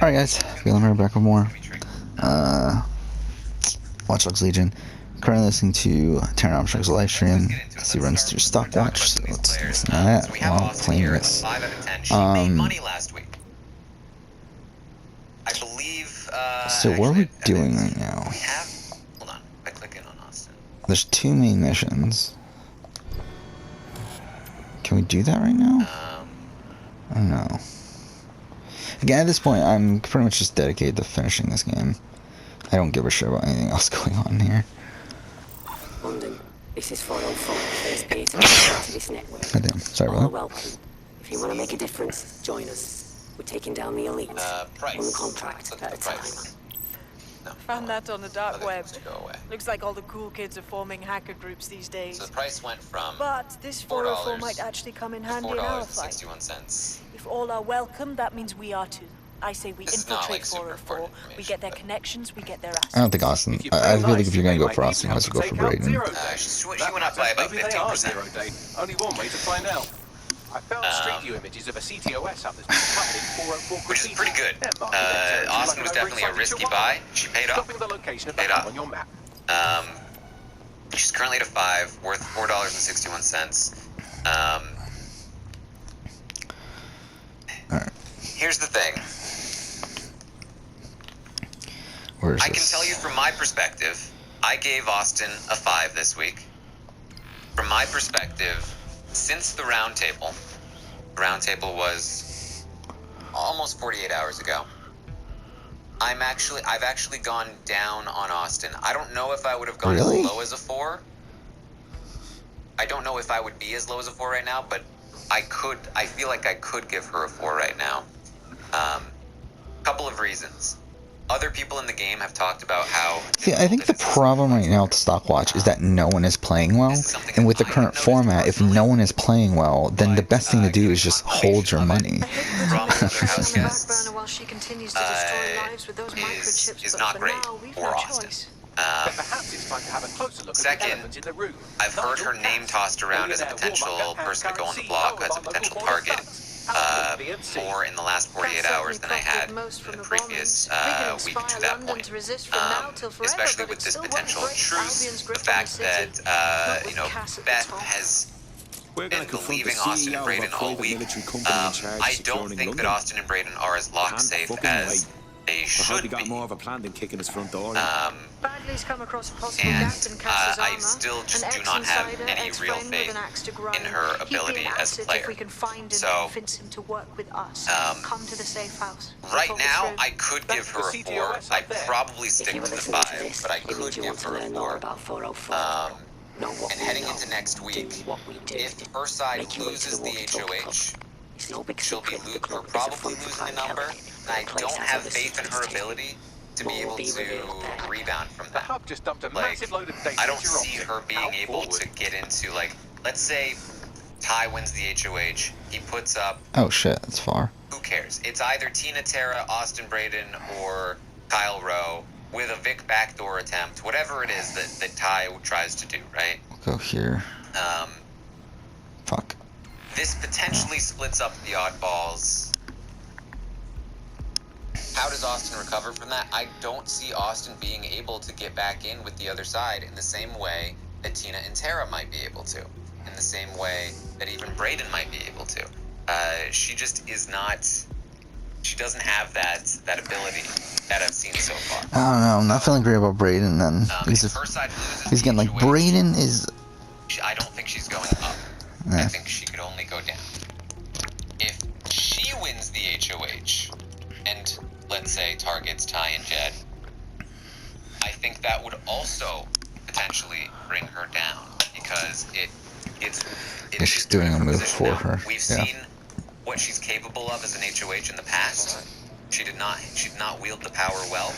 Alright guys, feeling right back with more Watch Dogs Legion. Currently listening to Terran Armstrong's live stream as he runs through Stopwatch, so let's listen to that while playing this. So what are we doing right now? Hold on, I click in on Austin. There's two main missions. Can we do that right now? I don't know. Again, at this point, I'm pretty much just dedicated to finishing this game. I don't give a shit about anything else going on here. London, this is 404, first peer to this network. Goddamn, sorry All about that. welcome. If you want to make a difference, join us. We're taking down the elite, Price. one contract Look at at a the time. price. No. Found that on the dark Other web. things to go away. Looks like all the cool kids are forming hacker groups these days. So the price went from But this 404 might actually come in handy in our fight. $4.61. If all are welcome, that means we are too. I say we This is not, infiltrate like, super 404. important We information, get their but- connections, we get their assets. I don't think Austin. I feel like if you're gonna go for Austin, you might as well go for Braden. She went up by about 15%. Only one way to find out. I found Street View images of a CTOS up that's been planted in 404 Which is pretty good. They're marking their territory Austin was like definitely a over risky excited buy. children. She paid off. Stopping the location of the Paid hub off. on your map. She's currently at a 5, worth $4.61. Alright, Here's the thing. where's I this? can tell you from my perspective, I gave Austin a 5 this week. From my perspective, since the roundtable was almost 48 hours ago. I've actually gone down on Austin. I don't know if I would have gone Really? as low as a 4. I don't know if I would be as low as a 4 right now, but I feel like I could give her a 4 right now. Couple of reasons. Other people in the game have talked about how... See, I think the problem right now with Stopwatch is that no one is playing well, and with the current format, if no one is playing well, then the best thing to do is just hold your money. From other house guests While she continues to destroy lives with those microchips, is but not for great now, we've for no Austin. choice. Perhaps it's time to have a closer look at the Second, elements in the room. I've heard her name tossed around as a potential person to go on the block, as a potential target, more in the last 48 hours than I had in the previous week to that point. Especially with this potential truce, the fact that, Beth has We're been going to confront the believing Austin CEO and of a Braden all private week. military company in charge I of don't securing think that London. Austin and Braden are as lock Can't safe fucking as wait. they I hope should he got be. more of a plan than kicking his front door. Bagley's come across a possible And gap in Cass's I armor. still just An do not have ex-insider, any real ex-friend with faith an axe to grind. in her He'd be ability an as a asset player. If we can find him So, and convince him to work with us. Come to the safe house. We'll Right talk it now, through. I could give her a 4. I'd probably If stick you to were the listening to 5, this, but I it could means you give want to her a learn more 4. about 404. Know what And we heading know. into next Do week, what we do. if her side Make your way to loses the Walkie Talkie Club. HOH, It's no big she'll be secret. The club is a probably front losing supply a number, company. and I The place don't has have other faith in her secrets too. ability to be More able will be to revealed there. rebound from The that. hub just dumped a Like, massive load of data I don't into your see optic. her being How able forward? to get into, like, let's say Ty wins the HOH, he puts up, Oh shit, that's far. who cares? It's either Tina Terra, Austin Braden, or Kyle Rowe with a Vic backdoor attempt, whatever it is that Ty tries to do, right? We'll go here. Fuck. This potentially splits up the oddballs. How does Austin recover from that? I don't see Austin being able to get back in with the other side in the same way that Tina and Tara might be able to. In the same way that even Braden might be able to. She just is not... She doesn't have that ability that I've seen so far. I don't know, I'm not feeling great about Braden then. If her side loses He's getting the like, HOH, Braden is... I don't think she's going up. I think she could only go down. If she wins the HOH, and let's say targets Ty and Jed, I think that would also potentially bring her down because it's Yeah, she's doing a move position for now. her. We've Yeah. seen what she's capable of as an HOH in the past. She did not wield the power well.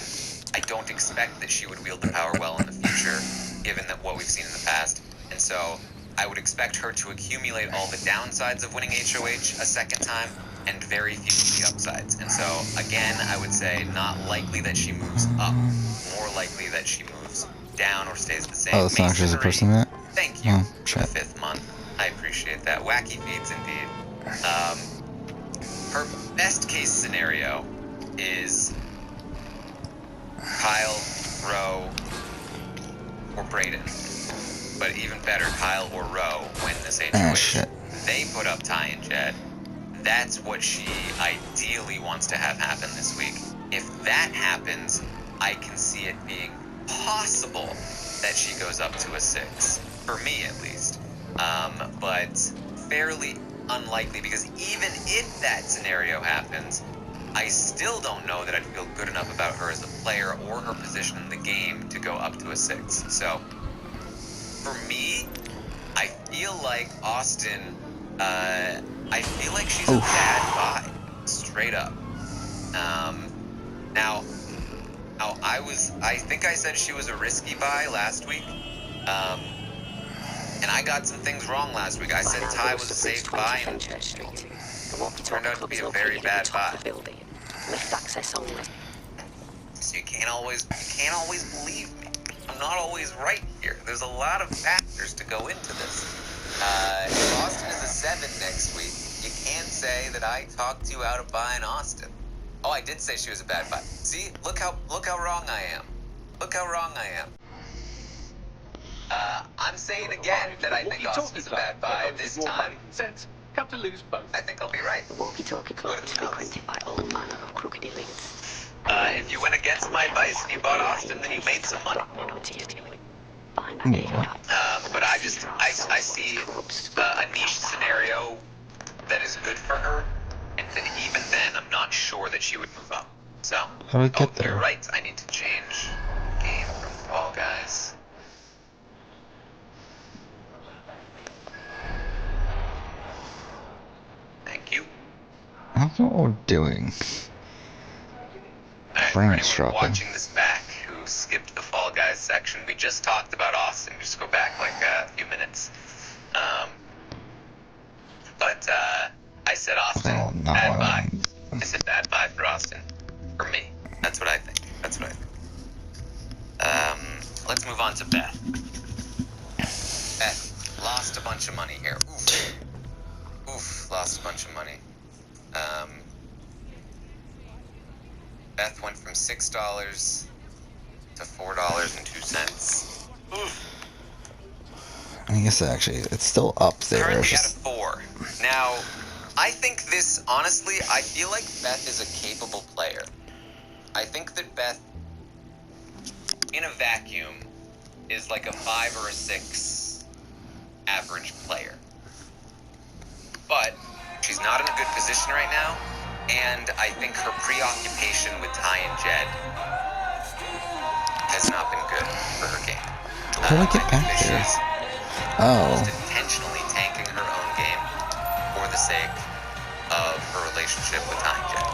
I don't expect that she would wield the power well in the future, given that what we've seen in the past. And so I would expect her to accumulate all the downsides of winning HOH a second time and very few of the upsides. And so, again, I would say not likely that she moves up, more likely that she moves down or stays the same. Oh, that's not actually the person that? Thank you Oh, for the shit. 5th month. I appreciate that. Wacky feeds indeed. Her best case scenario is Kyle, Rowe, or Brayden. But even better, Kyle or Rowe win this HOH. Ah, shit. They put up Ty and Jed. That's what she ideally wants to have happen this week. If that happens, I can see it being possible that she goes up to a 6. For me, at least. But fairly unlikely, because even if that scenario happens, I still don't know that I'd feel good enough about her as a player or her position in the game to go up to a 6. So, for me, I feel like Austin, I feel like she's a bad buy, straight up. Now, I think I said she was a risky buy last week, and I got some things wrong last week. I said Ty was a safe buy, and it turned out to be a very bad buy. Lift access only. So you can't always believe me. I'm not always right here. There's a lot of factors to go into this. If Austin is a 7 next week, you can't say that I talked you out of buying Austin. Oh, I did say she was a bad buy. See, look how wrong I am. Look how wrong I am. I'm saying again that I think Austin is a bad buy this time. Sense. Come to lose both. I think I'll be right. The walkie-talkie club is frequented by all manner of crooked elites. If you went against my advice and you bought Austin, then you made some money. But I see a niche scenario that is good for her, and then even then, I'm not sure that she would move up. So, How do we get there? You're right. I need to change game from Fall Guys. Thank you. I don't know what we're doing. For Brain's anyone dropping. watching this back who skipped the Fall Guys section, we just talked about Austin. Just go back like a few minutes. But I said Austin, Oh, no, bad buy. I said bad buy for Austin. For me. That's what I think. Let's move on to Beth. Beth lost a bunch of money here. Oof, lost a bunch of money. Beth went from $6 to $4.02. Oof. I guess actually it's still up there. Currently It's at a just 4. Now, I think this, honestly, I feel like Beth is a capable player. I think that Beth, in a vacuum, is like a 5 or a 6 average player. But she's not in a good position right now, and I think her preoccupation with Ty and Jed has not been good for her game. how do I get back there? She's Oh, intentionally tanking her own game for the sake of her relationship with Ty and Jed.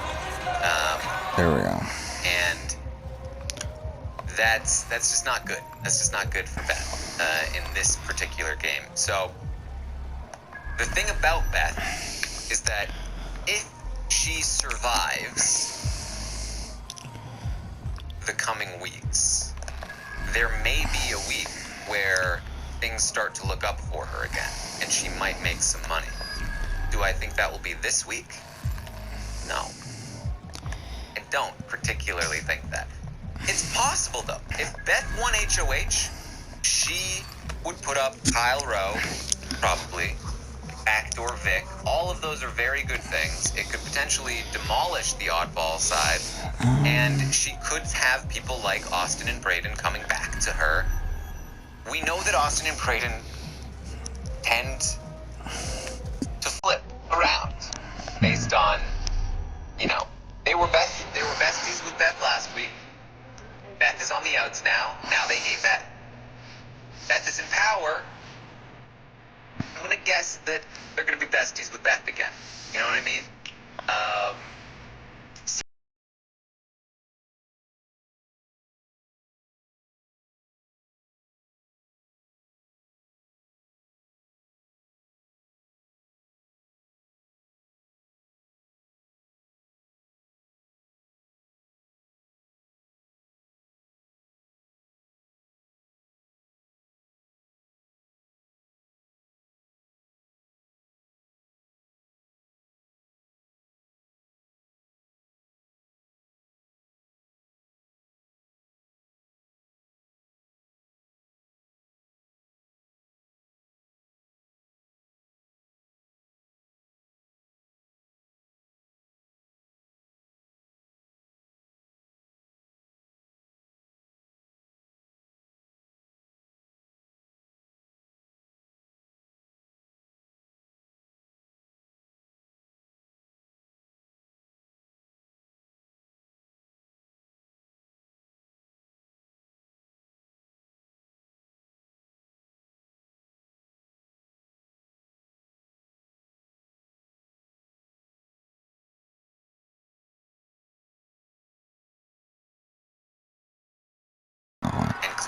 there we go. And that's just not good. That's just not good for Beth in this particular game. So the thing about Beth is that if she survives the coming weeks, there may be a week where things start to look up for her again, and she might make some money. Do I think that will be this week? No. I don't particularly think that. It's possible, though. If Beth won HOH, she would put up Kyle Rowe, probably, Backdoor Vic. All of those are very good things. It could potentially demolish the oddball side, and she could have people like Austin and Brayden coming back to her. We know that Austin and Brayden tend to flip around based on, they were besties with Beth last week. Beth is on the outs now. Now they hate Beth. Beth is in power. I'm gonna guess that they're gonna be besties with Beth again. You know what I mean?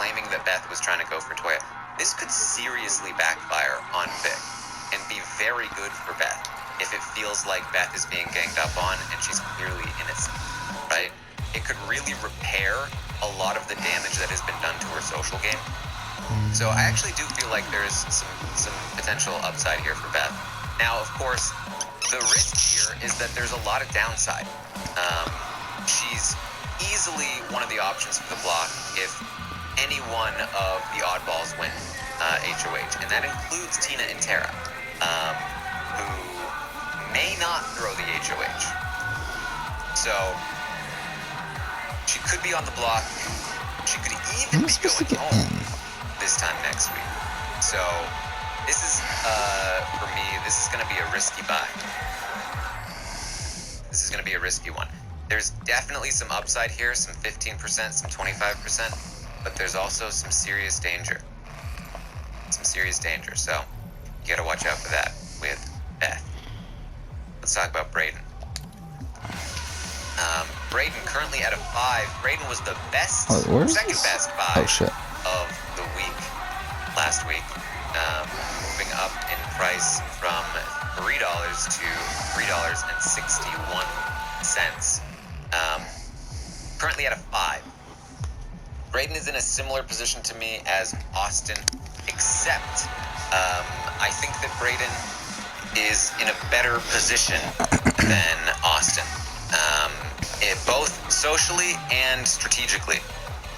claiming that Beth was trying to go for Toya. This could seriously backfire on Vic and be very good for Beth if it feels like Beth is being ganged up on and she's clearly innocent, right? It could really repair a lot of the damage that has been done to her social game. So I actually do feel like there's some potential upside here for Beth. Now, of course, the risk here is that there's a lot of downside. She's easily one of the options for the block if any one of the oddballs win HOH, and that includes Tina and Tara, who may not throw the HOH. So she could be on the block. She could even be going home this time next week. So this is, for me, this is going to be a risky buy. This is going to be a risky one. There's definitely some upside here, some 15%, some 25%, but there's also some serious danger. Some serious danger, so you got to watch out for that with Beth. Let's talk about Brayden. Brayden currently at a 5. Brayden was the best, second best buy of the week last week, moving up in price from $3 to $3.61. Currently at a 5. Brayden is in a similar position to me as Austin, except I think that Brayden is in a better position than Austin, both socially and strategically.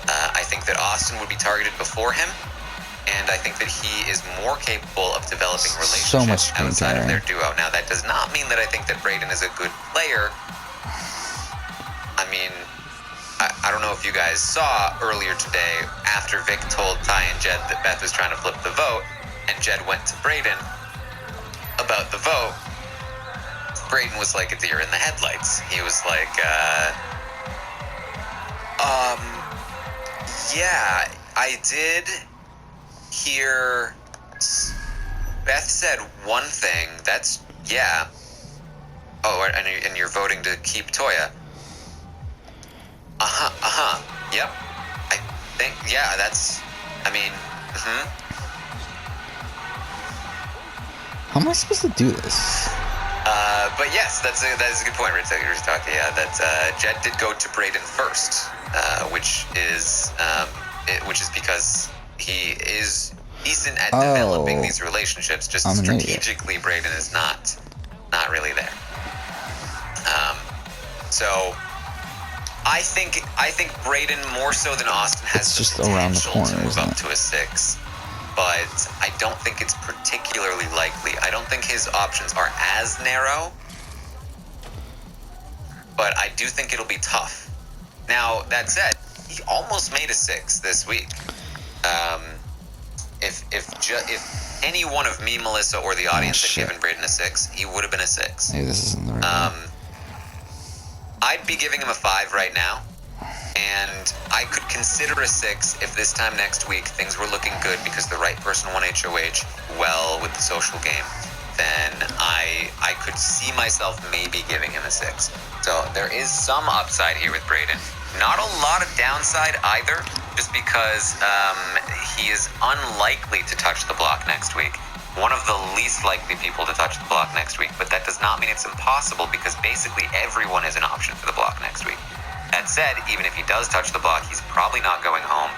I think that Austin would be targeted before him, and I think that he is more capable of developing relationships outside of their duo. Now, that does not mean that I think that Brayden is a good player. I mean, I don't know if you guys saw earlier today, after Vic told Ty and Jed that Beth was trying to flip the vote, and Jed went to Brayden about the vote, Brayden was like a deer in the headlights. He was like, yeah, I did hear Beth said one thing. That's, yeah. Oh, and you're voting to keep Toya. Yep. I think, yeah, that's, I mean, How am I supposed to do this? But yes, that is a good point, Riztaki. Yeah, that Jed did go to Brayden first, which is because he is decent at developing these relationships. Just strategically, Brayden is not really there. So I think Brayden more so than Austin has it's just the around the potential corner, to move up isn't it? to a 6. But I don't think it's particularly likely. I don't think his options are as narrow, but I do think it'll be tough. Now, that said, he almost made a 6 this week. If any one of me, Melissa, or the audience had given Brayden a 6, he would have been a 6. Hey, this isn't the right one. I'd be giving him a 5 right now. And I could consider a 6 if this time next week things were looking good because the right person won HOH well with the social game. Then I could see myself maybe giving him a 6. So there is some upside here with Brayden. Not a lot of downside either, just because he is unlikely to touch the block next week. One of the least likely people to touch the block next week, but that does not mean it's impossible because basically everyone is an option for the block next week. That said, even if he does touch the block, he's probably not going home,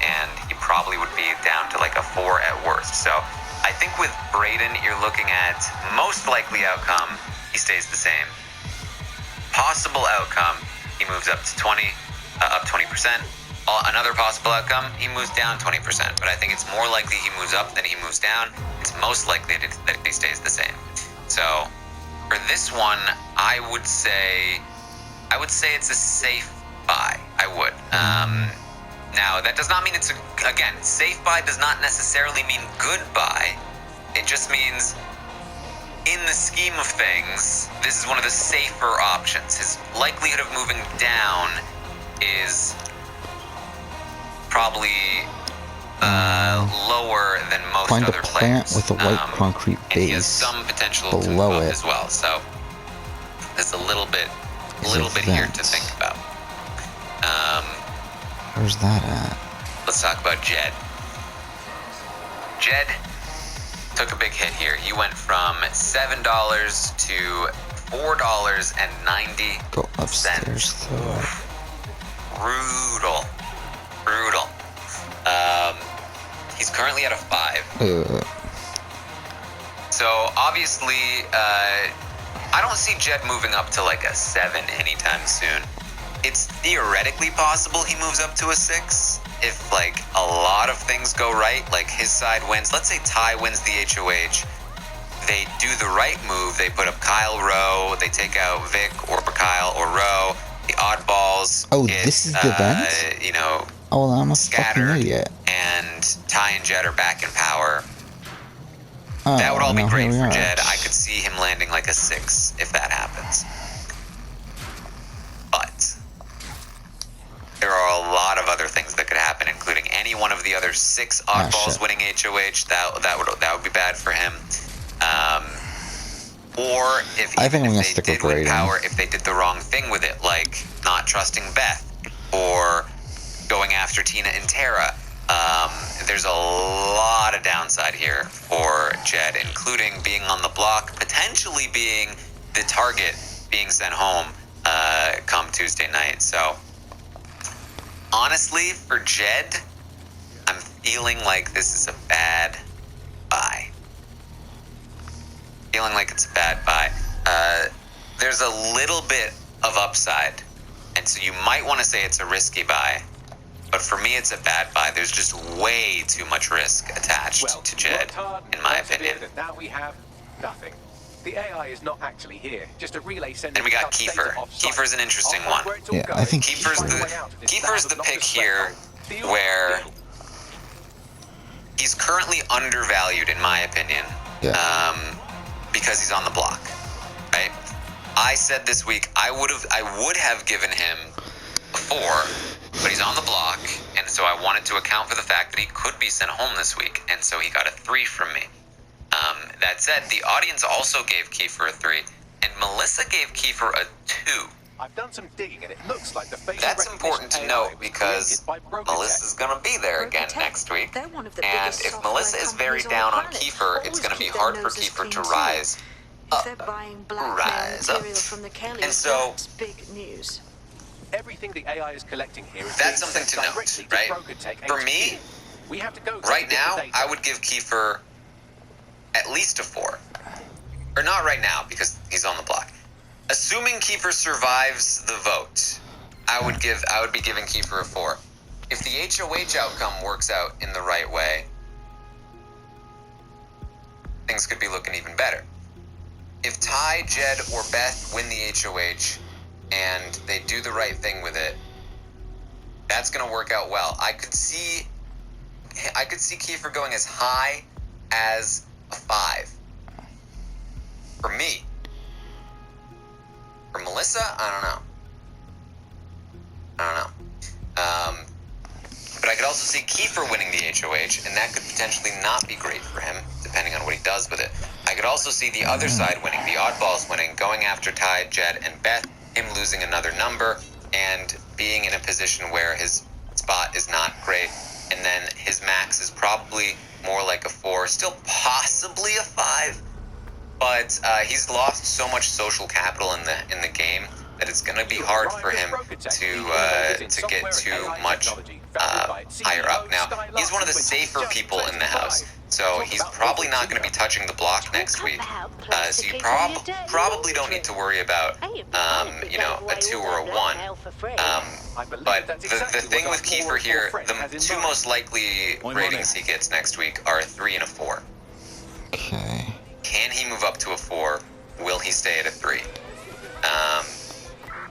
and he probably would be down to like a 4 at worst. So I think with Brayden, you're looking at most likely outcome, he stays the same. Possible outcome, he moves up to 20%. Another possible outcome, he moves down 20%. But I think it's more likely he moves up than he moves down. It's most likely that he stays the same. So for this one, I would say it's a safe buy. I would. Now, that does not mean again, safe buy does not necessarily mean good buy. It just means, in the scheme of things, this is one of the safer options. His likelihood of moving down is probably lower than most Find other a plant players. with a white concrete and he has base some potential to below move up it. as well. So there's a little bit here to think about. Where's that at? let's talk about Jed. Jed took a big hit here. He went from $7 to $4.90. Go upstairs though. Brutal. He's currently at a 5. So obviously, I don't see Jed moving up to like a 7 anytime soon. It's theoretically possible he moves up to a 6 if like a lot of things go right, like his side wins. Let's say Ty wins the HOH. They do the right move. They put up Kyle Rowe. They take out Vic or Kyle or Rowe. The oddballs. Oh, get, this is the event? You know, Oh, well, I'm a fucking scattered, idiot. and Ty and Jed are back in power. Oh, That would all be no, great here we for are. Jed. I could see him landing like a 6 if that happens. But there are a lot of other things that could happen, including any one of the other 6 oddballs shit. winning HOH. That would be bad for him. Or if I think I'm even gonna if stick they with did win Braden. power, if they did the wrong thing with it, like not trusting Beth or going after Tina and Tara. There's a lot of downside here for Jed, including being on the block, potentially being the target being sent home come Tuesday night. So honestly, for Jed, I'm feeling like this is a bad buy. Feeling like it's a bad buy. There's a little bit of upside, and so you might want to say it's a risky buy. But for me, it's a bad buy. There's just way too much risk attached to Jed, in my opinion. And now we have nothing. The AI is not actually here. Just a relay sending. And we got up data Kiefer. off-site. Kiefer's an interesting I'll find one. where it's all Yeah, going. I think Kiefer's Find a the way out of this Kiefer's the battle, pick not here, Deal? where Deal. he's currently undervalued, in my opinion, because he's on the block, right? I said this week I would have given him a 4, but he's on the block, and so I wanted to account for the fact that he could be sent home this week, and so he got a 3 from me. That said, the audience also gave Kiefer a 3, and Melissa gave Kiefer a 2. I've done some digging, and it looks like the facial That's recognition important to AI note was because created by Brokatech. Melissa's going to be there again Brokatech, next week. they're one of the And biggest if software Melissa is very companies on down the on planet. Kiefer, it's Always going to be keep their hard for noses Kiefer clean to too. rise If up. they're buying blackmail Rise up. material from the Kellys, And so- that's big news. Everything the AI is collecting here is That's being something sent to note, directly right? Brokatech For HQ. me, we have to go right get now, the data. I would give Kiefer at least a 4. Or not right now, because he's on the block. Assuming Kiefer survives the vote, I would be giving Kiefer a 4. If the HOH outcome works out in the right way, things could be looking even better. If Ty, Jed, or Beth win the HOH and they do the right thing with it, that's going to work out well. I could see Kiefer going as high as a 5. For me. For Melissa, I don't know. But I could also see Kiefer winning the HOH, and that could potentially not be great for him, depending on what he does with it. I could also see the other side winning, the oddballs winning, going after Ty, Jed, and Beth, him losing another number, and being in a position where his spot is not great, and then his max is probably more like a 4, still possibly a 5, but he's lost so much social capital in the game that it's going to be hard for him to get too much higher up. Now, he's one of the safer people in the house, so he's probably not going to be touching the block next week. So you probably don't need to worry about, a 2 or a 1. But the thing with Kiefer here, the 2 most likely ratings he gets next week are a 3 and a 4. Okay. Can he move up to a 4? Will he stay at a 3?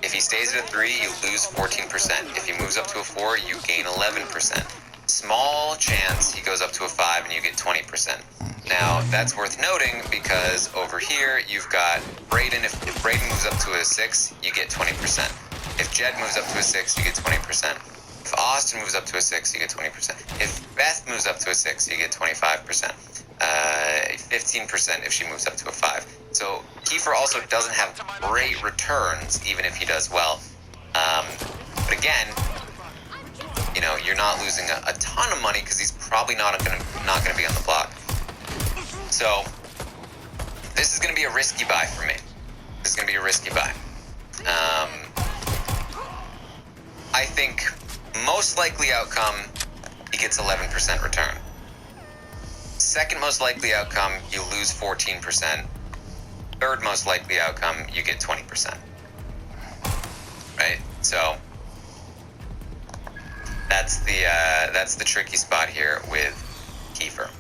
If he stays at a 3, you lose 14%. If he moves up to a 4, you gain 11%. Small chance he goes up to a 5 and you get 20%. Now, that's worth noting because over here, you've got Braden. If Braden moves up to a 6, you get 20%. If Jed moves up to a 6, you get 20%. If Austin moves up to a 6, you get 20%. If Beth moves up to a 6, you get 25%. 15% if she moves up to a 5. So Kiefer also doesn't have great returns, even if he does well. But again, you're not losing a ton of money because he's probably not gonna be on the block. So this is gonna be a risky buy for me. This is gonna be a risky buy. I think most likely outcome, he gets 11% return. Second most likely outcome, you lose 14%. Third most likely outcome, you get 20%. Right? So that's the tricky spot here with Kiefer.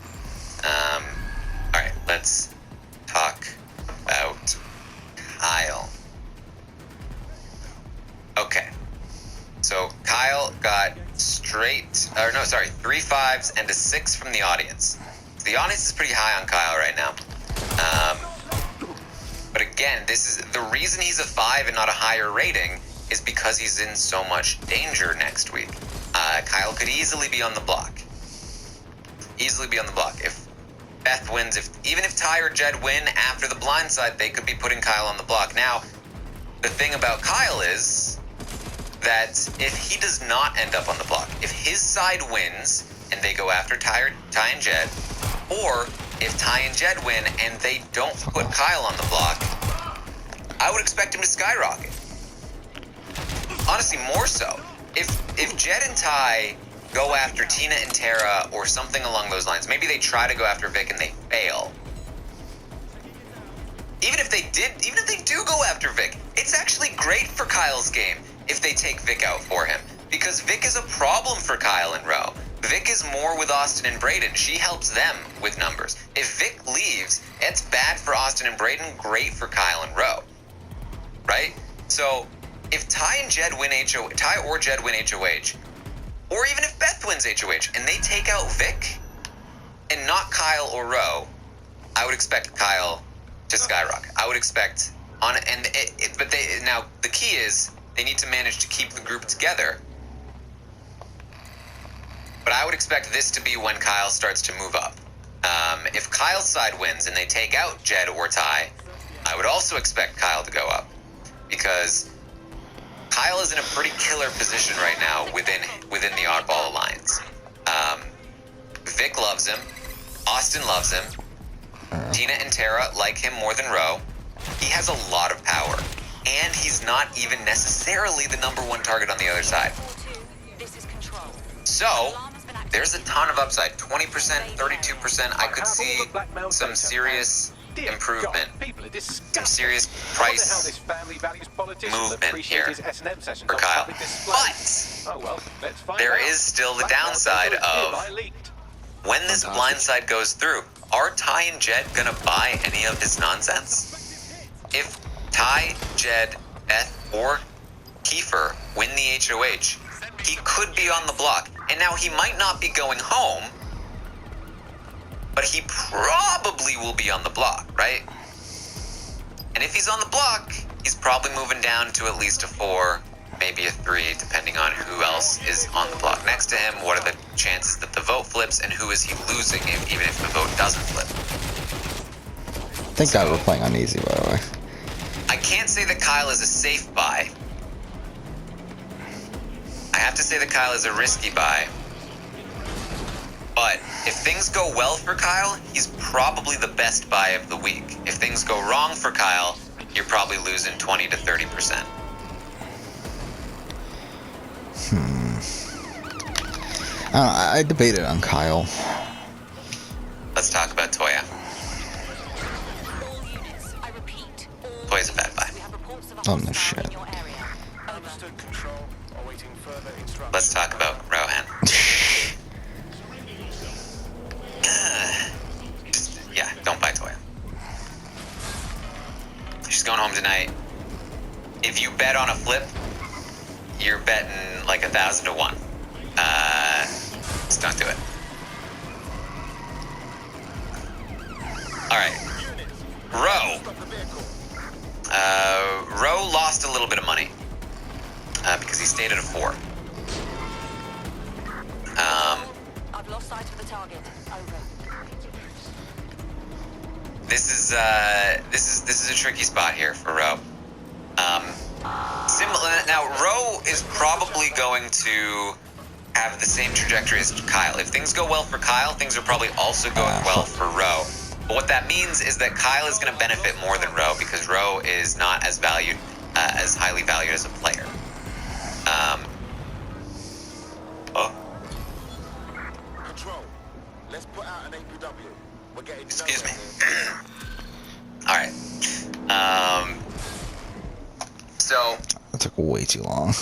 All right, let's talk about Kyle. Okay. So Kyle got 3 5s and a 6 from the audience. So the audience is pretty high on Kyle right now. But again, this is the reason he's a 5 and not a higher rating is because he's in so much danger next week. Kyle could easily be on the block. Easily be on the block. If Beth wins, even if Ty or Jed win after the blindside, they could be putting Kyle on the block. Now, the thing about Kyle is that if he does not end up on the block, if his side wins and they go after Ty and Jed, or if Ty and Jed win and they don't put Kyle on the block, I would expect him to skyrocket. Honestly, more so. If Jed and Ty go after Tina and Tara or something along those lines, maybe they try to go after Vic and they fail. Even if they do go after Vic, it's actually great for Kyle's game if they take Vic out for him, because Vic is a problem for Kyle and Roe. Vic is more with Austin and Brayden. She helps them with numbers. If Vic leaves, it's bad for Austin and Brayden, great for Kyle and Roe. Right? So if Ty or Jed win HOH, or even if Beth wins HOH and they take out Vic and not Kyle or Roe, I would expect Kyle to skyrocket. I would expect now the key is they need to manage to keep the group together. But I would expect this to be when Kyle starts to move up. If Kyle's side wins and they take out Jed or Ty, I would also expect Kyle to go up, because Kyle is in a pretty killer position right now within the Oddball Alliance. Vic loves him. Austin loves him. Tina and Tara like him more than Roe. He has a lot of power, and he's not even necessarily the number one target on the other side. So there's a ton of upside. 20%, 32%. I could see some serious improvement, some serious price movement here for Kyle. But there is still the downside of when this blindside goes through, are Ty and Jed gonna buy any of his nonsense? If Ty, Jed, Beth, or Kiefer win the HOH, he could be on the block. And now he might not be going home, but he probably will be on the block, right? And if he's on the block, he's probably moving down to at least a 4, maybe a 3, depending on who else is on the block next to him. What are the chances that the vote flips, and who is he losing even if the vote doesn't flip? Thank God we're playing on easy, by the way. I can't say that Kyle is a safe buy. I have to say that Kyle is a risky buy. But if things go well for Kyle, he's probably the best buy of the week. If things go wrong for Kyle, you're probably losing 20 to 30%. I debated on Kyle. Let's talk about Toya. Toya's a bad buy. Oh no shit. Let's talk about Rohan. Yeah, don't buy Toya. She's going home tonight. If you bet on a flip, you're betting like 1,000 to 1. Just don't do it. All right, Roe. Roe lost a little bit of money because he stayed at a 4. I've lost sight of the target. Over. This is a tricky spot here for Roe. Similar now, Roe is probably going to have the same trajectory as Kyle. If things go well for Kyle, things are probably also going well for Ro. But what that means is that Kyle is going to benefit more than Ro because Ro is not as valued, as highly valued as a player. Control. Let's put out an APW. We're getting Excuse me. nowhere. All right. So That took way too long.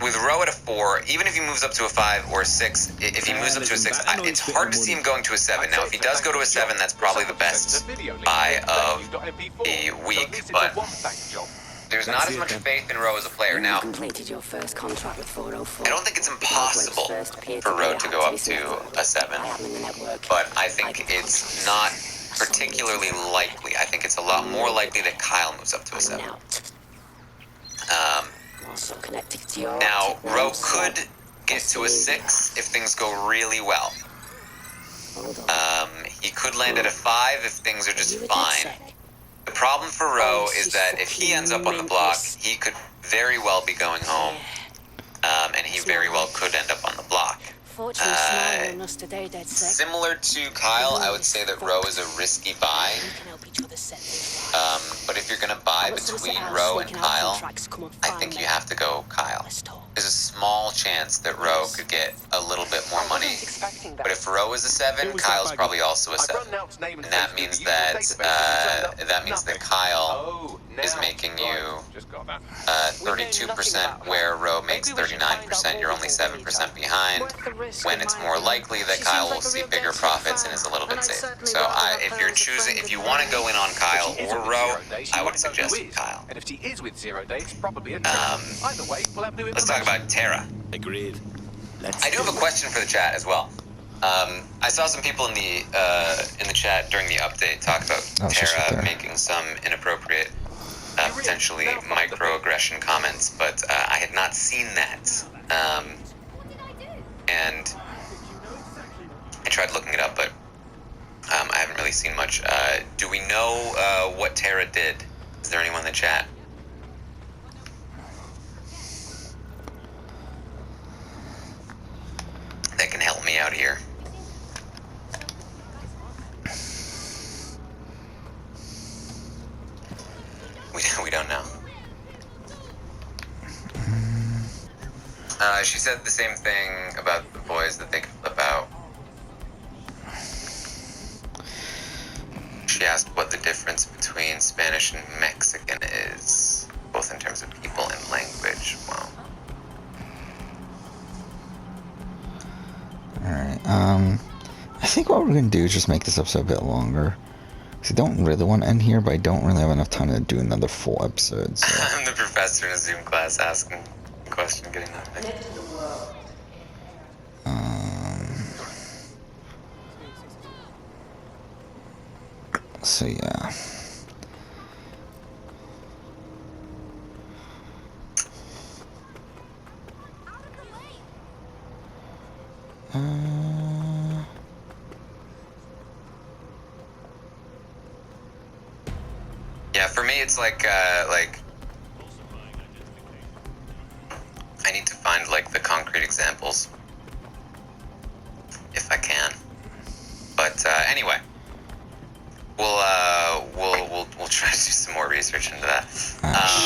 with Ro at a 4, even if he moves up to a 5 or a 6, if he moves up to a 6, it's hard to see him going to a 7. Now, if he does go to a 7, that's probably the best buy of the week, but there's not as much faith in Ro as a player. Now, completed your first contract with 404. I don't think it's impossible for Ro to go up to a 7, but I think it's not particularly likely. I think it's a lot more likely that Kyle moves up to a 7. Now, Ro could get to a 6 if things go really well. He could land at a 5 if things are just fine. The problem for Ro is that if he ends up on the block, he could very well be going home, and he very well could end up on the block. Similar to Kyle, I would say that Ro is a risky buy. But if you're going to buy between Ro and Kyle, I think you have to go Kyle. There's a small chance that Ro could get a little bit more money. But if Ro is a 7, Kyle's probably also a 7. And that means that Kyle is making you 32% where Ro makes 39%. You're only 7% behind, when it's more likely that Kyle will see bigger profits and is a little bit safe. So if you want to go in on Kyle or Ro, I would suggest Kyle. And if he is with 0 day, it's probably a either way, we'll have new Let's talk about Terra. Agreed. I do have a question for the chat as well. I saw some people in the chat during the update talk about Terra making some inappropriate, potentially microaggression comments, but I had not seen that. And I tried looking it up, but I haven't really seen much. Do we know what Terra did? Is there anyone in the chat? That can help me out here. We don't know. She said the same thing about the boys that they could flip out. She asked what the difference between Spanish and Mexican is, both in terms of people and language. Wow. Alright, I think what we're gonna do is just make this episode a bit longer. Because I don't really want to end here, but I don't really have enough time to do another full episode, so. I'm the professor in a Zoom class asking a question, getting nothing. So yeah. Yeah, for me it's like I need to find like the concrete examples if I can. But anyway, we'll try to do some more research into that.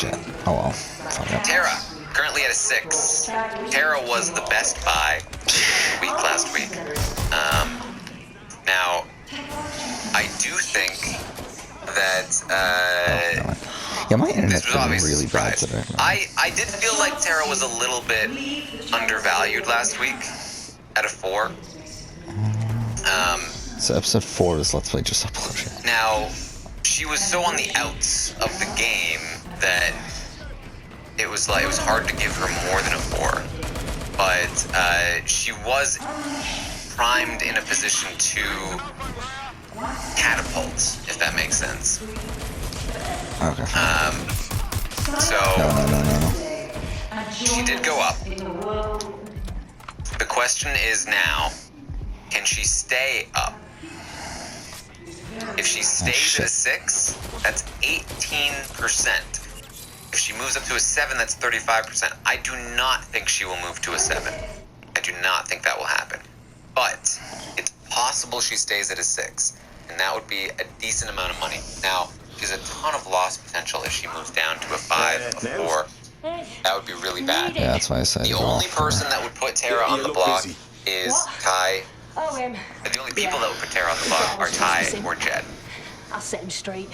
Shit. Oh well. Fuck it. Terra, currently at a 6. Terra was the best buy week last week. Now, I do think that yeah, my internet's this was been obviously really a bad surprise. today. I did feel like Terra was a little bit undervalued last week at a 4. So episode 4 is Let's Play just uploaded. Now, she was so on the outs of the game that it was hard to give her more than a 4. But she was primed in a position to catapult, if that makes sense. Okay. So No. she did go up. The question is now, can she stay up? If she stays at a 6, that's 18%. If she moves up to a 7, that's 35%. I do not think she will move to a 7. I do not think that will happen. But it's possible she stays at a 6, and that would be a decent amount of money. Now, there's a ton of loss potential if she moves down to a 5, a 4. That would be really bad. Yeah, that's why I said The go only for her. person that would put Tara You on the look block busy. is What? Ty. Oh, The only people that would put Tara on the block are Ty or Jed. I'll set him straight.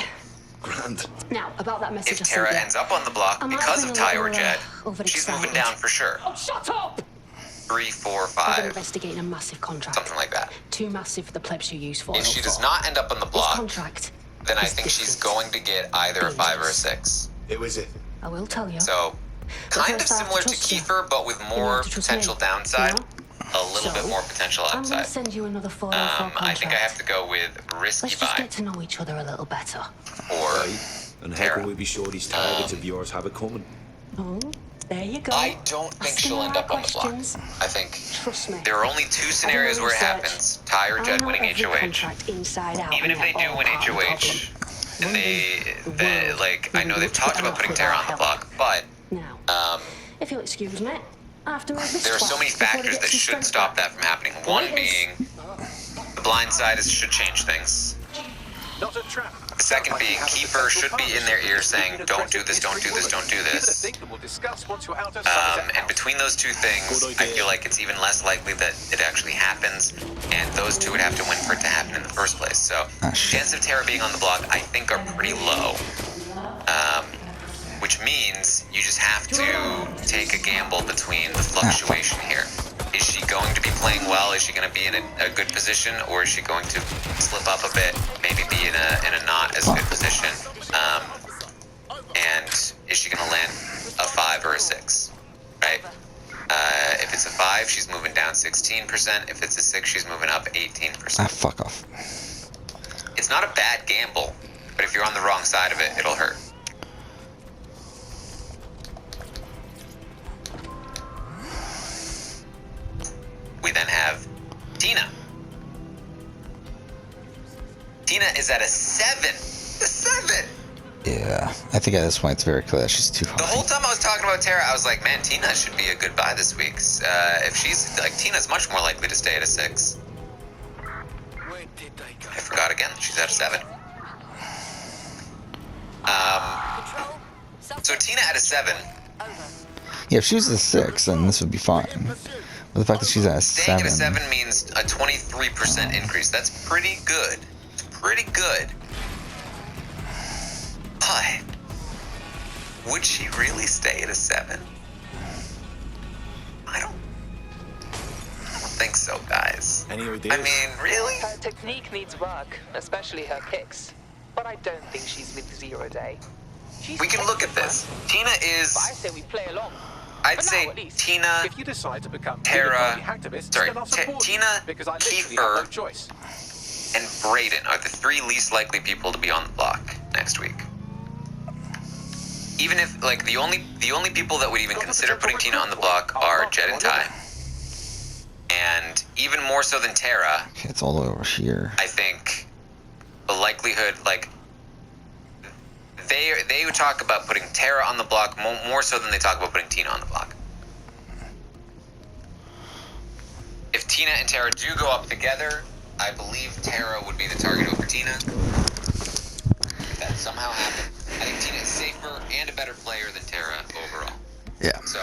Grand. Now, about that message If I Tara sent you. ends up on the block I might because have of been a Ty or little, Jed, overexcited. she's moving down for sure. Oh, shut up! 3, 4, I've been 5, investigating a massive contract. something like that. Too massive for the plebs who use for If she does not end up on the This block, contract then I is think she's different. going to get either a 5 or a 6. It was it. I will tell you. So, kind of first I have to similar to trust you. Kiefer, but with You more have to trust potential me, downside, you a little bit So, more potential I'm going upside. to send you another 404 contract. I think I have to go with risky Let's just buy get to know each other a little better. or Right. And how Tara. can we be sure these targets of yours have it coming? Oh, there you go. I don't think Asking she'll the end right up on the block. questions. I think Trust me. there are only 2 scenarios where it happens: Ty or I Jed know winning every HOH. contract inside out, Even and if they they're do all win part of the HOH, problem. and they like, I know they've Look talked at about putting enough Tara on the without block, but Now, if you'll excuse me, I have to move this there are so twat many before he factors gets that his should strength stop back. that from happening. One There it is. being the blind side should change things. Not a trap. The second being Kiefer should be in their ear saying, "Don't do this, don't do this, don't do Give it a this." think and we'll discuss once you're out of Somerset And House. between those 2 things, Good I idea. feel like it's even less likely that it actually happens, and those 2 would have to win for it to happen in the first place. So, Ah, shit. chances of Tara being on the block, I think, are pretty low. Which means you just have to take a gamble between the fluctuation here. Is she going to be playing well? Is she going to be in a good position, or is she going to slip up a bit, maybe be in a not as good position? And is she going to land a 5 or a 6? Right? If it's a 5, she's moving down 16%. If it's a 6, she's moving up 18%. Ah, fuck off. It's not a bad gamble, but if you're on the wrong side of it, it'll hurt. We then have Tina. Tina is at a 7. A 7! Yeah, I think at this point it's very clear that she's too The high. whole time I was talking about Tara, I was like, man, Tina should be a good buy this week. If she's, like, Tina's much more likely to stay at a 6. Where did they go? I forgot again, she's at a 7. So Tina at a 7, Yeah, if she was a 6, then this would be fine. But the fact that she's at a staying 7. at a 7 means a 23% increase. That's pretty good. It's pretty good. But would she really stay at a 7? I don't think so, guys. Any ideas? I mean, really? Her technique needs work, especially her kicks. But I don't think she's with 0 day. She's We can look at this. Tina is, But I say we play along. I'd For say now, at least. Tina, If you decide to become Tara- human activists, sorry, then I'll support you, Tina, because I literally Kiefer, have no choice. and Brayden are the 3 least likely people to be on the block next week. Even if, like, the only people that would even consider putting Tina on the block are Jed and Ty. And even more so than Tara, Okay, it's all the way over here. I think the likelihood, like, they would talk about putting Tara on the block more so than they talk about putting Tina on the block. If Tina and Tara do go up together, I believe Tara would be the target over Tina. If that somehow happened, I think Tina is safer and a better player than Tara overall. Yeah. So,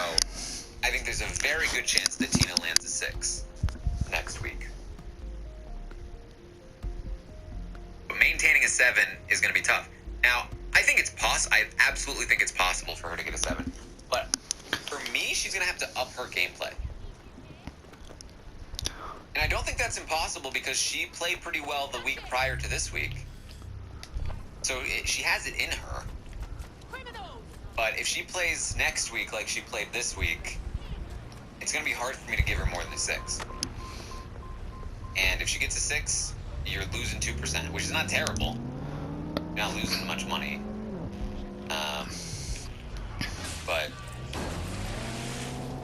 I think there's a very good chance that Tina lands a 6 next week. But maintaining a 7 is going to be tough. Now, I think it's I absolutely think it's possible for her to get a 7. But for me, she's going to have to up her gameplay. And I don't think that's impossible because she played pretty well the week prior to this week. So she has it in her. But if she plays next week like she played this week, it's going to be hard for me to give her more than a 6. And if she gets a 6, you're losing 2%, which is not terrible. You're not losing much money. But,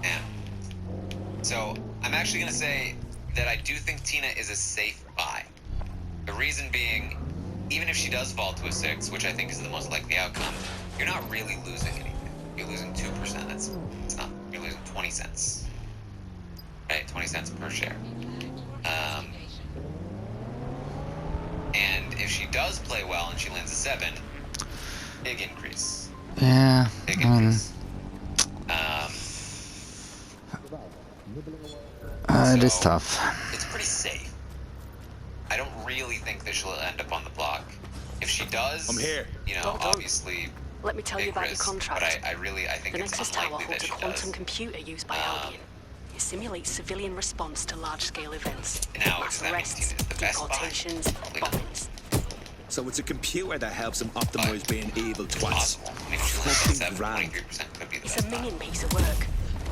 man. So, I'm actually going to say that I do think Tina is a safe buy. The reason being, even if she does fall to a 6, which I think is the most likely outcome, you're not really losing anything. You're losing 2%. It's not. You're losing 20 cents. Right, 20 cents per share. And if she does play well and she lands a 7, big increase. Yeah. Big increase. It is So, tough. It's pretty safe. I don't really think that she'll end up on the block. If she does, I'm here. you know, obviously, Let me tell you big about risk, your contract. but I think The it's Nexus Tower unlikely that holds a she quantum does. computer used by Albion. It simulates civilian response to large-scale events. Now, Mass does that mean arrests, it's the best buy? deportations, Probably not. bombings. So it's a computer that helps him optimize being evil It's twice. possible. I mean, if she lands Fucking a 7, grand. 23% could be the It's best a buy. minion piece of work.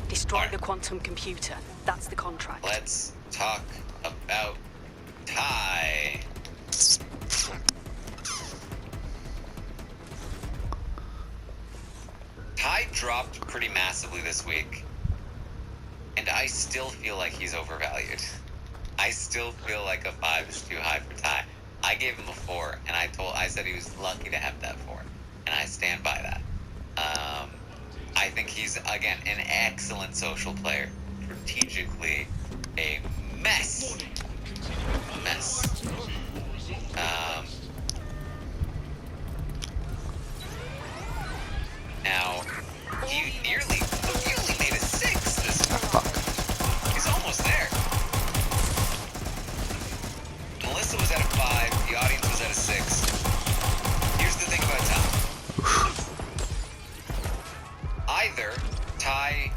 Destroy Alright. the quantum computer. That's the contract. Let's talk about Ty. Ty dropped pretty massively this week, and I still feel like he's overvalued. I still feel like a 5 is too high for Ty. I gave him a 4, and I said he was lucky to have that 4, and I stand by that. I think he's, again, an excellent social player. Strategically, a mess. Now, he nearly made a 6 this week. Fuck. He's almost there. Melissa was at a 5, the audience was at a 6. Here's the thing about Ty. Either Ty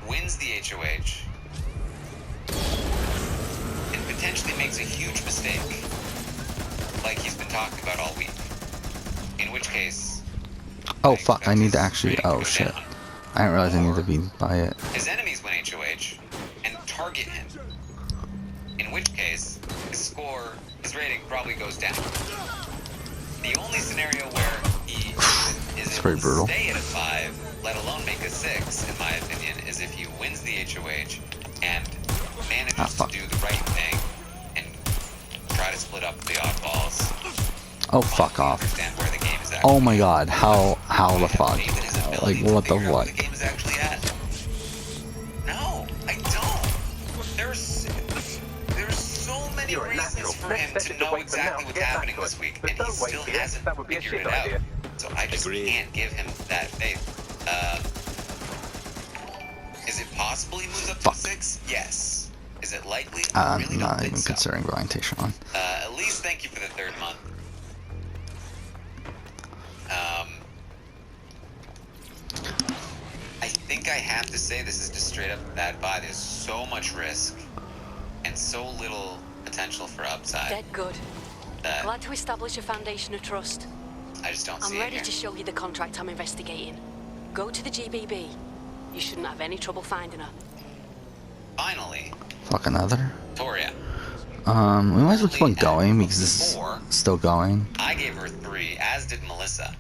wins the HOH and potentially makes a huge mistake, like he's been talking about all week. In which case, Oh fuck, I need to actually. Oh shit. down. I didn't realize I need to be by it. His enemies win HOH and target him. In which case, his rating probably goes down. The only scenario where he is It's able pretty to brutal. stay at a 5, let alone make a 6, in my opinion, is if he wins the HOH and manages to fuck. do the right thing and try to split up the oddballs. Oh fuck off. Understand where the game is actually Oh my god, how the fuck? David his Like ability to what the figure out where what? the game is actually at? No, I don't. There's so many You're a reasons natural. for Next him step to is to know wait for now exactly to what's get happening back to this it. week, But and he don't wait, still dear. hasn't That would be a figured shit it out. idea. So I just Agreed. can't give him that faith. Is it possible he moves up to Fuck. 6? Yes. Is it likely? I'm I really don't not think even so. considering going Tayshawn. At least thank you for the 3rd month. I think I have to say this is just straight up a bad buy. There's so much risk and so little potential for upside Dead good. that Glad to establish a foundation of trust. I just don't I'm see it ready here. to show you the contract I'm investigating. Go to the GBB. You shouldn't have any trouble finding her. Finally, Fuck another. Toria. We might as well keep on going because this is 4. still going. I gave her 3, as did Melissa.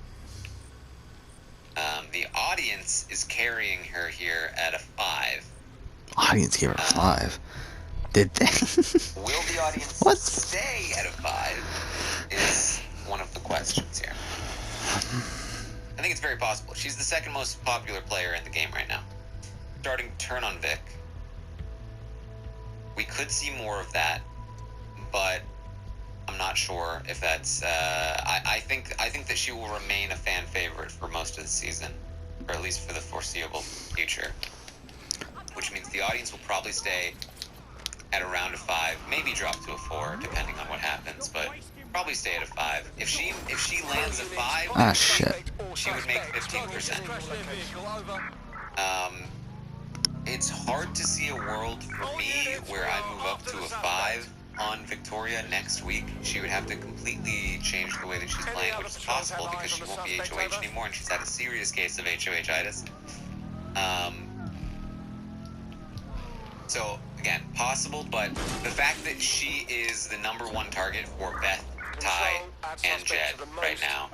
The audience is carrying her here at a 5. Audience gave her a 5. Did they? Will the audience What? stay at a 5 is one of the questions here. I think it's very possible. She's the 2nd most popular player in the game right now. Starting to turn on Vic. We could see more of that, but I'm not sure if that's. I think that she will remain a fan favorite for most of the season, or at least for the foreseeable future. Which means the audience will probably stay at around a 5, maybe drop to a 4, depending on what happens, but probably stay at a 5. If she lands a 5, Ah shit. she would make 15%. It's hard to see a world for me where I move up to a 5 on Victoria next week. She would have to completely change the way that she's playing, which is possible because she won't be HOH anymore and she's had a serious case of HOH-itis. So, again, possible, but the fact that she is the #1 target for Beth, Ty, and Jed right now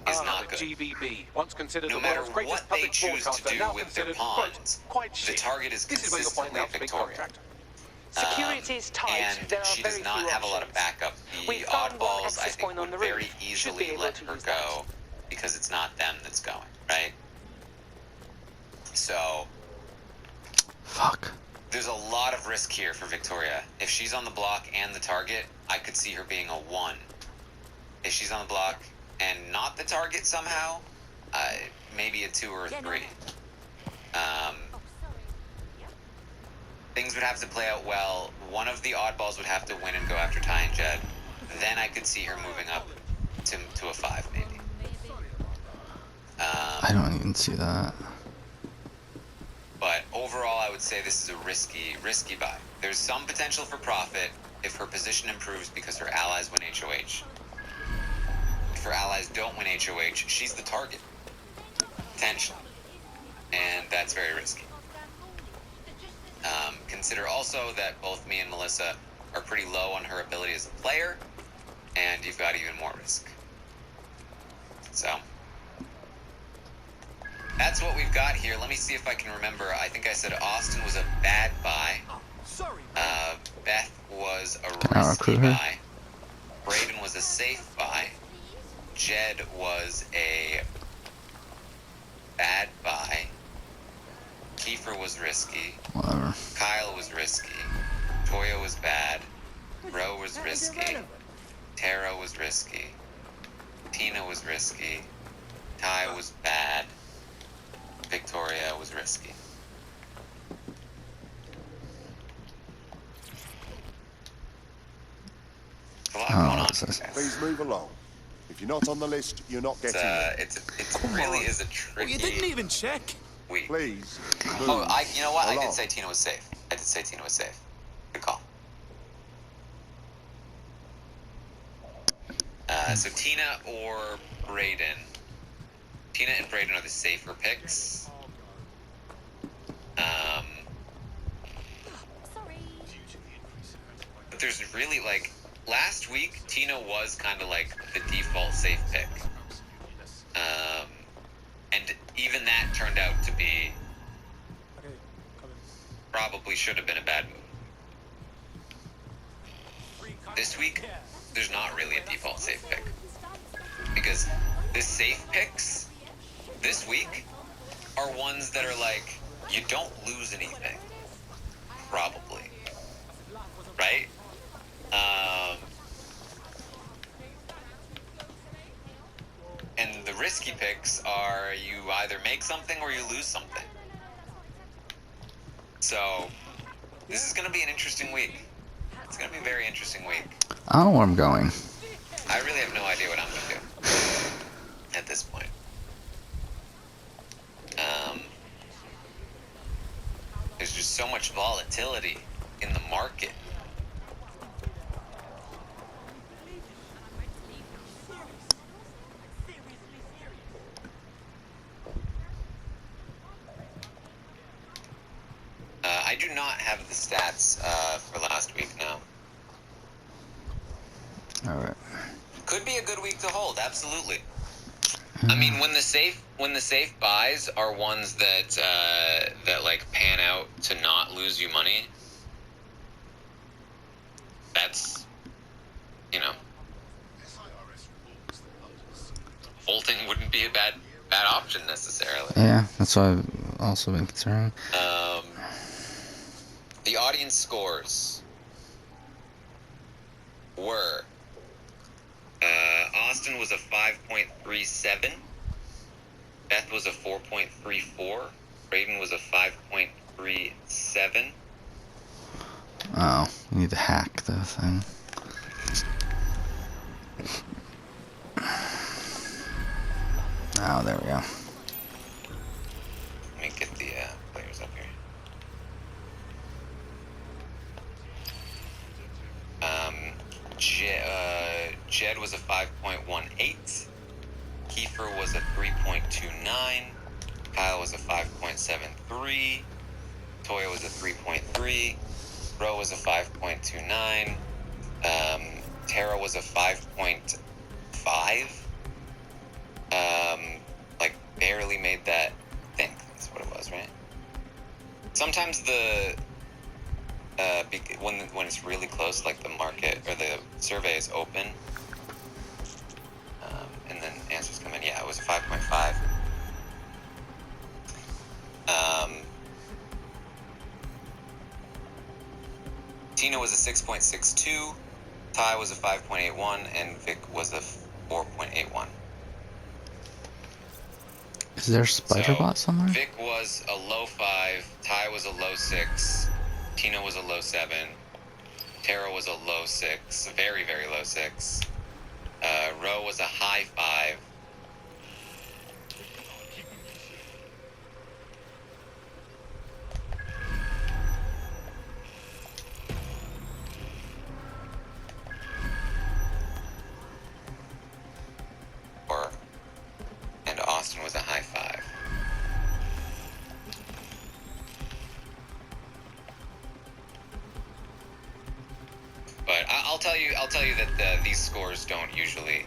is not good. GBB, once considered No the matter world's greatest what they public choose to broadcaster, do now with their considered, quote, pawns, quite the shit. target is This is where you'll find consistently out the big Victoria. contract. Security is tight. And There are she does very not few have a lot of options. backup. The We found one oddballs, I access think, point on would the very roof. Should be easily able let to her use that. go because it's not them that's going, right? So Fuck. there's a lot of risk here for Victoria. If she's on the block and the target, I could see her being a 1. If she's on the block and not the target somehow, maybe a 2 or a 3. Things would have to play out well. One of the oddballs would have to win and go after Ty and Jed. Then I could see her moving up to a 5, maybe. I don't even see that. But overall, I would say this is a risky buy. There's some potential for profit if her position improves because her allies win HOH. If her allies don't win HOH, she's the target. Potentially. And that's very risky. Consider also that both me and Melissa are pretty low on her ability as a player, and you've got even more risk. So, that's what we've got here. Let me see if I can remember. I think I said Austin was a bad buy. Beth was a risky buy. Braden was a safe buy. Jed was a bad buy. Kiefer was risky. Whatever. Kyle was risky. Toya was bad. Ro was risky. Tara was risky. Tina was risky. Ty was bad. Victoria was risky. A lot going on. Please move along. If you're not on the list, you're not getting it. It really is a tricky. You didn't even check. week. Please. Oh, you know what? I along. did say Tina was safe. Good call. So Tina or Braden. Tina and Braden are the safer picks. But there's really, like, last week, Tina was kind of like the default safe pick. And even that turned out to be probably should have been a bad move. This week, there's not really a default safe pick. Because the safe picks this week are ones that are like, you don't lose anything. Probably. Right? And the risky picks are you either make something or you lose something. So, this is going to be an interesting week. It's going to be a very interesting week. I don't know where I'm going. I really have no idea what I'm going to do at this point. There's just so much volatility in the market. I do not have the stats for last week now. Alright. Could be a good week to hold, absolutely. I mean, when the safe buys are ones that that like pan out to not lose you money, that's, you know, folding wouldn't be a bad option necessarily. Yeah, that's why I've also been concerned. The audience scores were Austin was a 5.37, Beth was a 4.34, Braden was a 5.37. Oh, you need to hack the thing. Oh, there we go. Let me get the players up here. Jed was a 5.18. Kiefer was a 3.29. Kyle was a 5.73. Toya was a 3.3. Ro was a 5.29. Tara was a 5.5. Like barely made that. I think that's what it was, right? Sometimes the when it's really close, like the market or the survey is open, and then answers come in. Yeah, it was a 5.5. Tina was a 6.62, Ty was a 5.81, and Vic was a 4.81. Is there a spider bot somewhere? Vic was a low 5, Ty was a low 6, Tina was a low 7, Tara was a low 6, a very, very low 6. Ro was a high 5. And Austin was a high 5. But I'll tell you that these scores don't usually.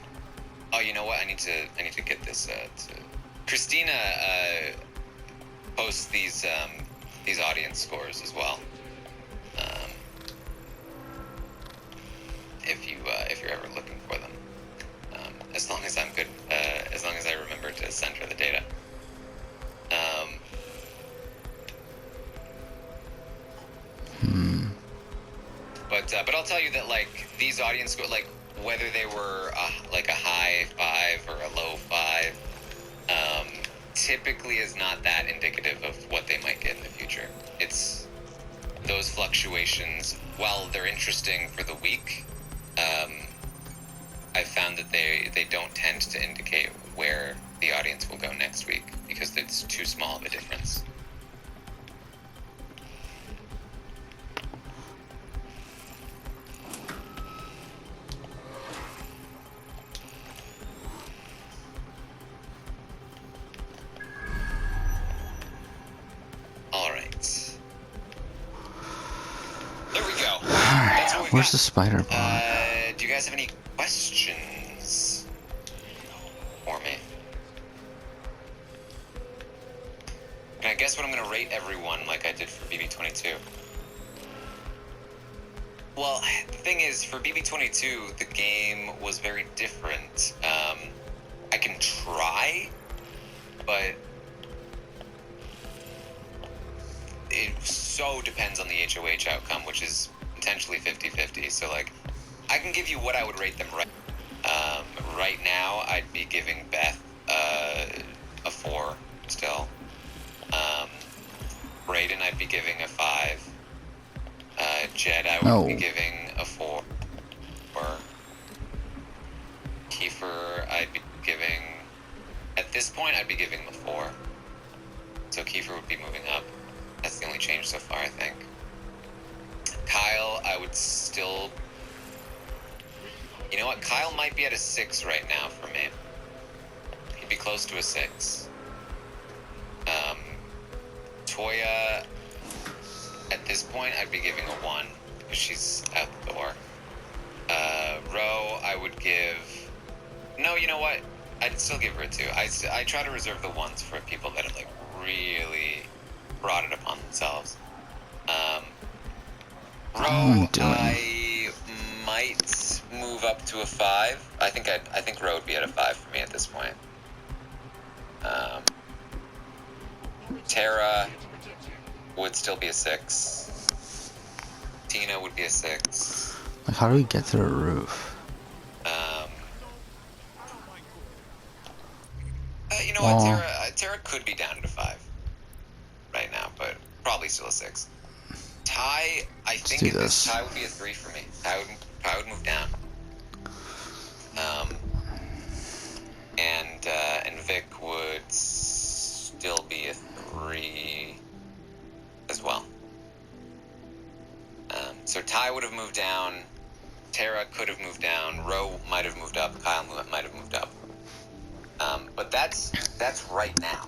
Oh, you know what? I need to get this. Christina posts these audience scores as well. If you're ever looking for them, as long as I'm good, as long as I remember to send her the data. But I'll tell you that like these audience scores, like whether they were like a high 5 or a low 5, typically is not that indicative of what they might get in the future. It's those fluctuations, while they're interesting for the week, I've found that they don't tend to indicate where the audience will go next week because it's too small of a difference. Where's the spider bot? Do you guys have any questions for me? And I guess what I'm going to rate everyone like I did for BB22. Well, the thing is, for BB22, the game was very different. I can try, but it so depends on the HOH outcome, which is potentially 50-50. So like I can give you what I would rate them right now. I'd be giving Beth a 4 still. Brayden I'd be giving a 5. Jed I would be giving a 4. Kiefer I'd be giving, at this point I'd be giving him a 4. So Kiefer would be moving up. That's the only change so far, I think. Kyle, I would still... You know what? Kyle might be at a 6 right now for me. He'd be close to a 6. Toya, at this point, I'd be giving a 1 because she's out the door. Ro, I would give... No, you know what? I'd still give her a 2. I try to reserve the 1s for people that have, like, really brought it upon themselves. Ro, I might move up to a 5. I think Ro would be at a 5 for me at this point. Tara would still be a 6. Tina would be a 6. Like, how do we get to the roof? You know what? Tara could be down to 5 right now, but probably still a 6. Ty, I think Ty would be a 3 for me. Ty would move down. And Vic would still be a 3 as well. So Ty would have moved down. Tara could have moved down. Ro might have moved up. Kyle might have moved up. But that's right now.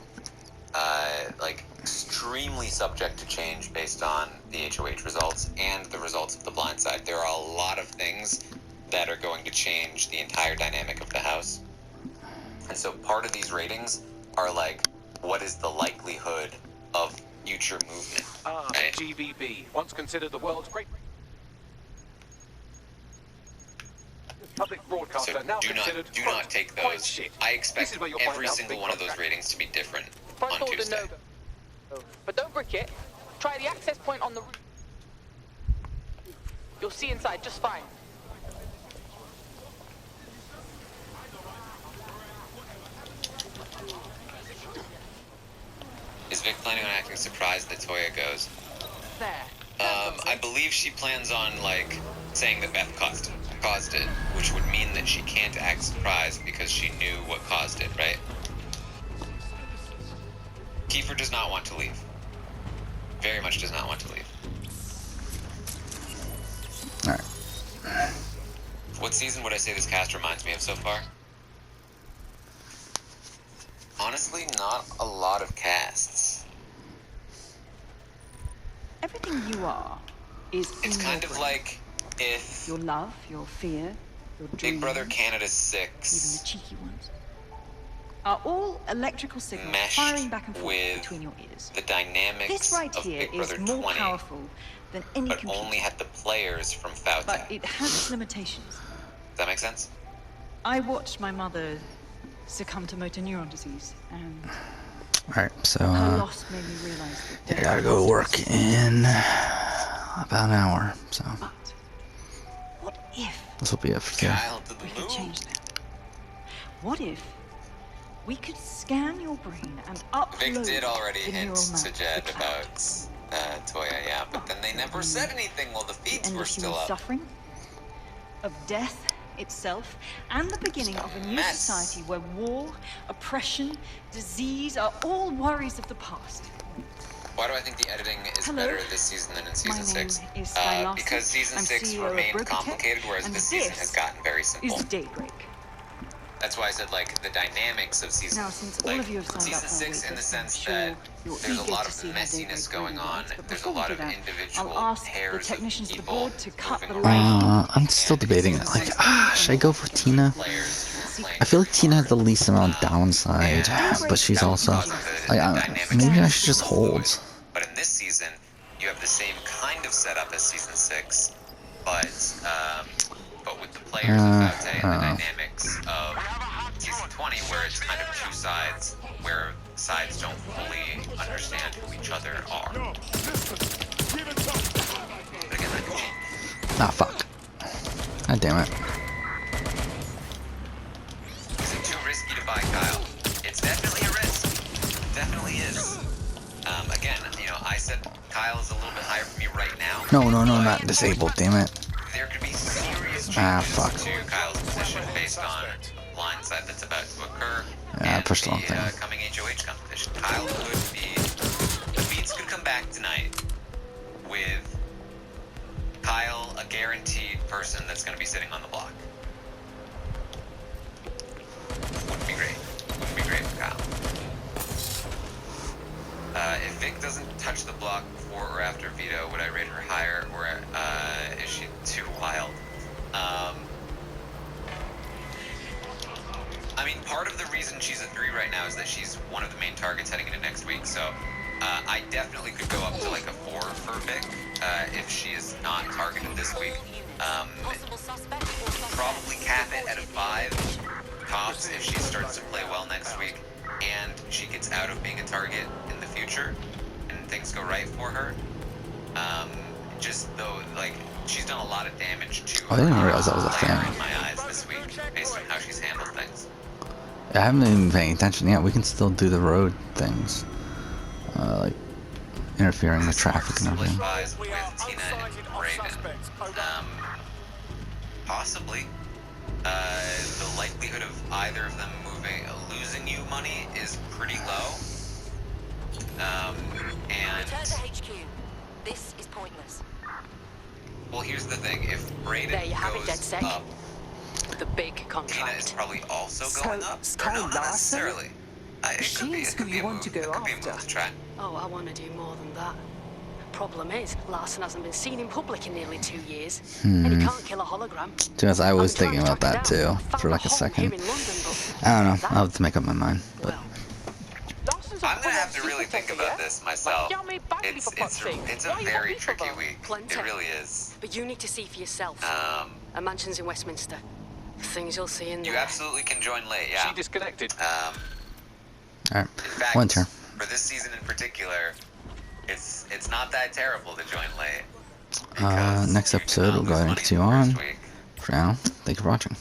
Like extremely subject to change based on the HOH results and the results of the blind side. There are a lot of things that are going to change the entire dynamic of the house. And so part of these ratings are like, what is the likelihood of future movement? Right? GBB, once considered the world's great public broadcaster, so now do not take those. Shit. I expect every single one of those ratings to be different on Tuesday. But don't brick it. Try the access point on the roof. You'll see inside just fine. Is Vic planning on acting surprised that Toya goes? There. I believe she plans on, like, saying that Beth caused it, which would mean that she can't act surprised because she knew what caused it, right? Kiefer does not want to leave. Very much does not want to leave. Alright. What season would I say this cast reminds me of so far? Honestly, not a lot of casts. Everything you are is It's in kind your of brain. like if Your love, your fear, your dreams, Big Brother Canada even 6 the cheeky ones, are all electrical signals meshed firing back and forth with between your ears. the dynamics This right of here Big is Brother more 20, powerful than any but computer, only had the players from Fauta. but it has its limitations. Does that make sense? I watched my mother succumb to motor neuron disease, and Alright, so, her loss made me realize that I gotta go to work in about an hour, so But what if this will be it for today. Kyle to the we could moon. change that? What if we could scan your brain and upload Vic did already the hint neural to map Jed the cloud? about Toya, yeah, but then they never said anything while the feeds End were of still human up. suffering, of death itself, and the beginning of a new mess. society where war, oppression, disease are all worries of the past. Why do I think the editing is Hello. better this season than in season My 6? name is Sky Larson. Because season I'm 6 CEO of remained Broker Tech, complicated, whereas and this season this has gotten very simple. Is Daybreak. That's why I said, like, the dynamics of season Now, since all like, of you have signed season up for a 6 in the waitlist, sense I'm sure that you're there's a eager lot to of see how messiness Daybreak going really on. works, but There's a before we lot do of that, individual I'll ask the pairs technicians of at the people board to cut moving the around. I'm still debating it. Like, should I go for Tina? I feel like Tina has the least amount of downside, but she's also like, maybe I should just hold. But in this season, you have the same kind of setup as season 6, but with the players of Fauta and the dynamics of season 20, where it's kind of two sides, where sides don't fully understand who each other are. But again, that could change. Ah, fuck. God damn it. Is it too risky to buy Kyle? It's definitely a risk. Definitely is. Again, you know, I said Kyle is a little bit higher for me right now. No, not disabled, damn it. There could be serious Ah, changes fuck. to Kyle's position based on blindside that's about to occur. Yeah, I and pushed the wrong the thing. coming HOH competition. Kyle could be. The feeds could come back tonight with Kyle, a guaranteed person that's going to be sitting on the block. Wouldn't be great. Wouldn't be great for Kyle. If Vic doesn't touch the block before or after Vito, would I rate her higher, or is she too wild? I mean, part of the reason she's a 3 right now is that she's one of the main targets heading into next week, so I definitely could go up to like a 4 for Vic if she is not targeted this week. Probably cap it at a 5 tops if she starts to play well next week and she gets out of being a target in the future and things go right for her. Just though, like, she's done a lot of damage to I didn't realize that was a player thing. in my eyes this week based on how she's handled things. I haven't been paying attention yet. We can still do the road things. Like, interfering with traffic and everything. Buys with Tina and Raven. Possibly. The likelihood of either of them losing you money is pretty low. And Return to HQ. This is pointless. well, here's the thing: if Raiden There you have it, goes dead set. up, The big Tina is contract. probably also So, going up. Sky Or no, not Larson? necessarily. It could be. She's It could who be you a want move. to go It could be a after. move to try. Oh, I want to do more than that. Problem is, Larson hasn't been seen in public in nearly 2 years, and he can't kill a hologram. Because I was I'm trying thinking to about track that him down. too, I found for like a home second. here in London, but I don't know. that- I'll have to make up my mind. But I'm gonna have to really think about this myself. It's a very tricky week. Plenty. It really is. But you need to see for yourself. A mansion's in Westminster. Things you'll see in there. You absolutely can join late, yeah. She disconnected. alright, In fact, one turn. for this season in particular, it's not that terrible to join late. Because Next you episode, we'll cannot go ahead and lose continue money on. the first week. For now, thank you for watching.